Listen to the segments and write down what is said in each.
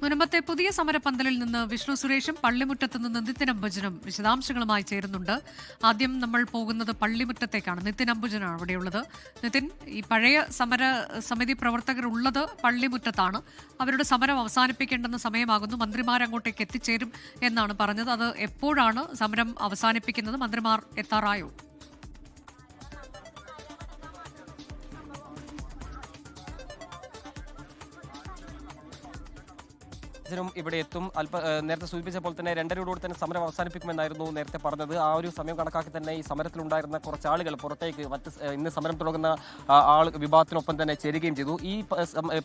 മുൻപത്തെ പുതിയ സമരപന്തലിൽ നിന്ന് വിഷ്ണു സുരേഷും പള്ളിമുറ്റത്ത് നിന്ന് നിതിൻ അംബുജനും വിശദാംശങ്ങളുമായി ചേരുന്നുണ്ട്. ആദ്യം നമ്മൾ പോകുന്നത് പള്ളിമുറ്റത്തേക്കാണ്. നിതിൻ അംബുജനാണ് അവിടെയുള്ളത്. നിതിൻ, ഈ പഴയ സമര സമിതി പ്രവർത്തകർ ഉള്ളത് പള്ളിമുറ്റത്താണ്. അവരുടെ സമരം അവസാനിപ്പിക്കേണ്ടെന്ന സമയമാകുന്നു. മന്ത്രിമാർ അങ്ങോട്ടേക്ക് എത്തിച്ചേരും എന്നാണ് പറഞ്ഞത്. അത് എപ്പോഴാണ് സമരം അവസാനിപ്പിക്കുന്നത്? മന്ത്രിമാർ എത്താറായോ? ഇവിടെ എത്തും. നേരത്തെ സൂചിപ്പിച്ച പോലെ തന്നെ 2:30 തന്നെ സമരം അവസാനിപ്പിക്കുമെന്നായിരുന്നു നേരത്തെ പറഞ്ഞത്. ആ ഒരു സമയം കണക്കാക്കി തന്നെ ഈ സമരത്തിലുണ്ടായിരുന്ന കുറച്ച് ആളുകൾ പുറത്തേക്ക് ഇന്ന് സമരം തുടങ്ങുന്ന വിഭാഗത്തിനൊപ്പം തന്നെ ചേരുകയും ചെയ്തു. ഈ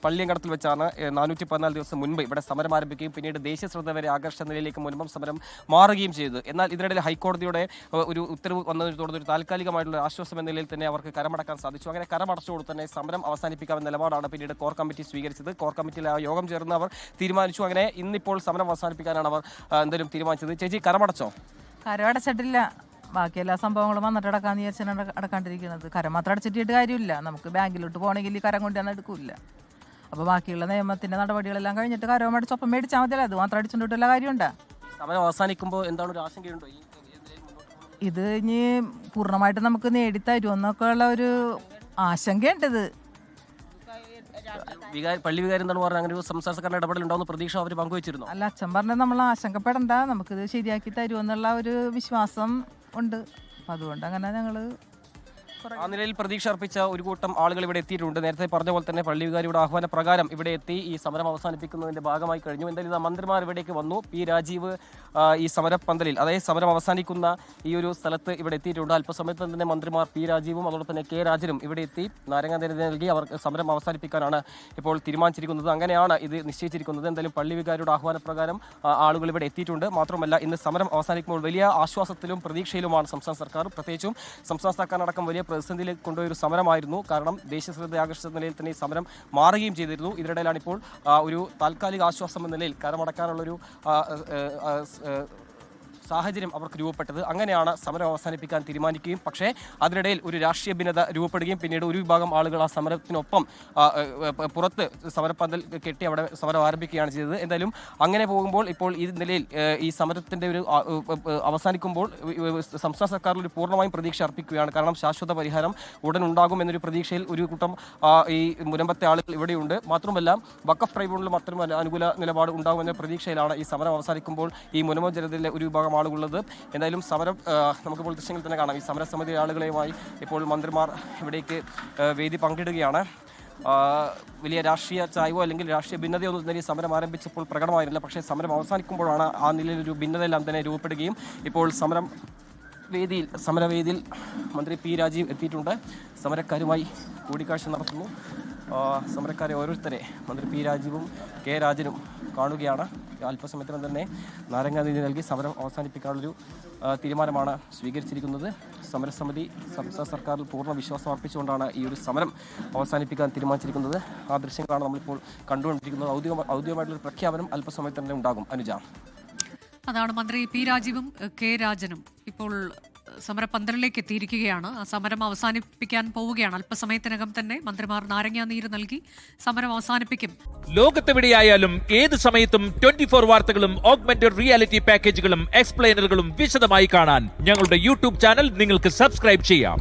പള്ളിയങ്കണത്തിൽ വെച്ചാണ് 414 ദിവസം മുൻപ് ഇവിടെ സമരം ആരംഭിക്കുകയും പിന്നീട് ദേശീയ ശ്രദ്ധ വരെ ആകർഷിച്ച നിലയിലേക്ക് മുൻപം സമരം മാറുകയും ചെയ്തു. എന്നാൽ ഇതിനിടയിൽ ഹൈക്കോടതിയുടെ ഒരു ഉത്തരവ് വന്നതിനെ തുടർന്ന് ഒരു താൽക്കാലികമായിട്ടുള്ള ആശ്വാസം എന്ന നിലയിൽ തന്നെ അവർക്ക് കരമടക്കാൻ സാധിച്ചു. അങ്ങനെ കരമടച്ചതോടെ തന്നെ സമരം അവസാനിപ്പിക്കാമെന്ന നിലപാടാണ് പിന്നീട് കോർ കമ്മിറ്റി സ്വീകരിച്ചത്. കോർ കമ്മിറ്റിയിൽ ആ യോഗം ചേർന്ന് അവർ തീരുമാനിച്ചു. അങ്ങനെ ഇന്നിപ്പോൾ സമരം അവസാനിപ്പിക്കാനാണ് അവർ എന്തെങ്കിലും തീരുമാനിച്ചത്. ചേച്ചി, കരമടച്ചോ? കരമടച്ചിട്ടില്ല. ബാക്കി എല്ലാ സംഭവങ്ങളും വന്നിട്ട് അടക്കാന്ന് വിചാരിച്ചാണ് അടക്കാണ്ടിരിക്കുന്നത്. കരം മാത്രം അടച്ചിട്ട് കാര്യമില്ല. നമുക്ക് ബാങ്കിലോട്ട് പോകണമെങ്കിൽ കരം കൊണ്ടുവന്ന് എടുക്കില്ല. അപ്പോൾ ബാക്കിയുള്ള നിയമത്തിന്റെ നടപടികളെല്ലാം കഴിഞ്ഞിട്ട് കരം അടിച്ച് ഒപ്പം മേടിച്ചാൽ മതിയല്ലോ. അത് മാത്രം അടിച്ചുകൊണ്ടിട്ടുള്ള കാര്യമുണ്ടോ? സമരം അവസാനിക്കുമ്പോൾ എന്താണ് ഒരു ആശങ്കയുണ്ടോ? ഇത് ഇനി പൂർണ്ണമായിട്ട് നമുക്ക് നേടിത്തരുമെന്നൊക്കെ ഉള്ള ഒരു ആശങ്കയുണ്ടത്. പള്ളി വികാരി എന്താണ് പറഞ്ഞത്? അങ്ങനെ ഒരു സംസ്ഥാന സർക്കാരിന്റെ ഇടപെടലുണ്ടാവുന്ന പ്രതീക്ഷ അവർ പങ്കുവച്ചിരുന്നു. അല്ല, അച്ഛൻ പറഞ്ഞത് നമ്മൾ ആശങ്കപ്പെടണ്ട, നമുക്കിത് ശരിയാക്കി തരുമെന്നുള്ള ഒരു വിശ്വാസം ഉണ്ട്. അപ്പം അതുകൊണ്ട് അങ്ങനെ ഞങ്ങള് ആ നിലയിൽ പ്രതീക്ഷ അർപ്പിച്ച ഒരു കൂട്ടം ആളുകൾ ഇവിടെ എത്തിയിട്ടുണ്ട്. നേരത്തെ പറഞ്ഞ പോലെ തന്നെ പള്ളി വികാരിയുടെ ആഹ്വാന പ്രകാരം ഇവിടെ എത്തി ഈ സമരം അവസാനിപ്പിക്കുന്നതിന്റെ ഭാഗമായി കഴിഞ്ഞു. എന്തായാലും ഇതാ മന്ത്രിമാർ ഇവിടേക്ക് വന്നു. പി രാജീവ് ഈ സമരപ്പന്തലിൽ, അതായത് സമരം അവസാനിക്കുന്ന ഈ ഒരു സ്ഥലത്ത് ഇവിടെ എത്തിയിട്ടുണ്ട്. അല്പസമയത്ത് തന്നെ മന്ത്രിമാർ പി രാജീവും അതോടൊപ്പം തന്നെ കെ രാജനും ഇവിടെ എത്തി നാരങ്ങാനീര് നൽകി അവർക്ക് സമരം അവസാനിപ്പിക്കാനാണ് ഇപ്പോൾ തീരുമാനിച്ചിരിക്കുന്നത്. അങ്ങനെയാണ് ഇത് നിശ്ചയിച്ചിരിക്കുന്നത്. എന്തായാലും പള്ളി വികാരിയുടെ ആഹ്വാന പ്രകാരം ആളുകൾ ഇവിടെ എത്തിയിട്ടുണ്ട്. മാത്രമല്ല, ഇന്ന് സമരം അവസാനിക്കുമ്പോൾ വലിയ ആശ്വാസത്തിലും പ്രതീക്ഷയിലുമാണ് സംസ്ഥാന സർക്കാർ. പ്രത്യേകിച്ചും സംസ്ഥാന സർക്കാരിനടക്കം വലിയ പ്രതിസന്ധിയിലേക്ക് കൊണ്ടുപോയൊരു സമരമായിരുന്നു. കാരണം ദേശീയ ശ്രദ്ധ ആകർഷിച്ച നിലയിൽ തന്നെ ഈ സമരം മാറുകയും ചെയ്തിരുന്നു. ഇതിനിടയിലാണ് ഇപ്പോൾ ഒരു താൽക്കാലിക ആശ്വാസം എന്ന നിലയിൽ കരമടക്കാനുള്ളൊരു സാഹചര്യം അവർക്ക് രൂപപ്പെട്ടത്. അങ്ങനെയാണ് സമരം അവസാനിപ്പിക്കാൻ തീരുമാനിക്കുകയും പക്ഷേ അതിനിടയിൽ ഒരു രാഷ്ട്രീയ ഭിന്നത രൂപപ്പെടുകയും പിന്നീട് ഒരു വിഭാഗം ആളുകൾ ആ സമരത്തിനൊപ്പം പുറത്ത് സമരപ്പന്തൽ കെട്ടി അവിടെ സമരം ആരംഭിക്കുകയാണ് ചെയ്തത്. എന്തായാലും അങ്ങനെ പോകുമ്പോൾ ഇപ്പോൾ ഈ നിലയിൽ ഈ സമരത്തിൻ്റെ ഒരു അവസാനിക്കുമ്പോൾ സംസ്ഥാന സർക്കാരിൽ ഒരു പൂർണ്ണമായും പ്രതീക്ഷ അർപ്പിക്കുകയാണ്. കാരണം ശാശ്വത പരിഹാരം ഉടൻ ഉണ്ടാകും എന്നൊരു പ്രതീക്ഷയിൽ ഒരു കൂട്ടം ഈ മുൻപത്തെ ആളുകൾ ഇവിടെയുണ്ട്. മാത്രമല്ല, വഖഫ് ട്രൈബ്യൂണലിലും അത്തരം അനുകൂല നിലപാട് ഉണ്ടാകുമെന്ന പ്രതീക്ഷയിലാണ് ഈ സമരം അവസാനിക്കുമ്പോൾ ഈ മുനമ്പം ജനതയിലെ ഒരു വിഭാഗം ആളുകളുള്ളത്. എന്തായാലും സമരം നമുക്കിപ്പോൾ ദൃശ്യങ്ങളിൽ തന്നെ കാണാം. ഈ സമരസമിതി ആളുകളുമായി ഇപ്പോൾ മന്ത്രിമാർ ഇവിടേക്ക് വേദി പങ്കിടുകയാണ്. വലിയ രാഷ്ട്രീയ ചായ്വോ അല്ലെങ്കിൽ രാഷ്ട്രീയ ഭിന്നതയോ ഒന്നും തന്നെ സമരം ആരംഭിച്ചപ്പോൾ പ്രകടമായിരുന്നില്ല. പക്ഷേ സമരം അവസാനിക്കുമ്പോഴാണ് ആ നിലയിലൊരു ഭിന്നതയെല്ലാം തന്നെ രൂപപ്പെടുകയും ഇപ്പോൾ സമരവേദിയിൽ മന്ത്രി പി രാജീവ് എത്തിയിട്ടുണ്ട്. സമരക്കാരുമായി കൂടിക്കാഴ്ച നടത്തുന്നു. സമരക്കാരെ ഓരോരുത്തരെ മന്ത്രി പി രാജീവും കെ രാജനും കാണുകയാണ്. അല്പസമയത്തിനും തന്നെ നാരങ്ങാനീര് നൽകി സമരം അവസാനിപ്പിക്കാനുള്ളൊരു തീരുമാനമാണ് സ്വീകരിച്ചിരിക്കുന്നത്. സമരസമിതി സംസ്ഥാന സർക്കാരിൽ പൂർണ്ണ വിശ്വാസം അർപ്പിച്ചുകൊണ്ടാണ് ഈ ഒരു സമരം അവസാനിപ്പിക്കാൻ തീരുമാനിച്ചിരിക്കുന്നത്. ആ ദൃശ്യങ്ങളാണ് നമ്മളിപ്പോൾ കണ്ടുകൊണ്ടിരിക്കുന്നത്. ഔദ്യോഗികമായിട്ടുള്ളൊരു പ്രഖ്യാപനം അല്പസമയത്ത് തന്നെ ഉണ്ടാകും. അനുജ, അതാണ് മന്ത്രി പി രാജീവും കെ രാജനും ഇപ്പോൾ സമരപന്തലിലേക്ക് എത്തിയിരിക്കുകയാണ്. ആ സമരം അവസാനിപ്പിക്കാൻ പോവുകയാണ്. അല്പസമയത്തിനകം തന്നെ മന്ത്രിമാർ നാരങ്ങാനീര് നൽകി സമരം അവസാനിപ്പിക്കും. ലോകത്തെവിടെയായാലും ഏത് സമയത്തും 24 വാർത്തകളും ഓഗ്മെന്റഡ് റിയാലിറ്റി പാക്കേജുകളും എക്സ്പ്ലെയിനറുകളും വിശദമായി കാണാൻ ഞങ്ങളുടെ യൂട്യൂബ് ചാനൽ നിങ്ങൾക്ക് സബ്സ്ക്രൈബ് ചെയ്യാം.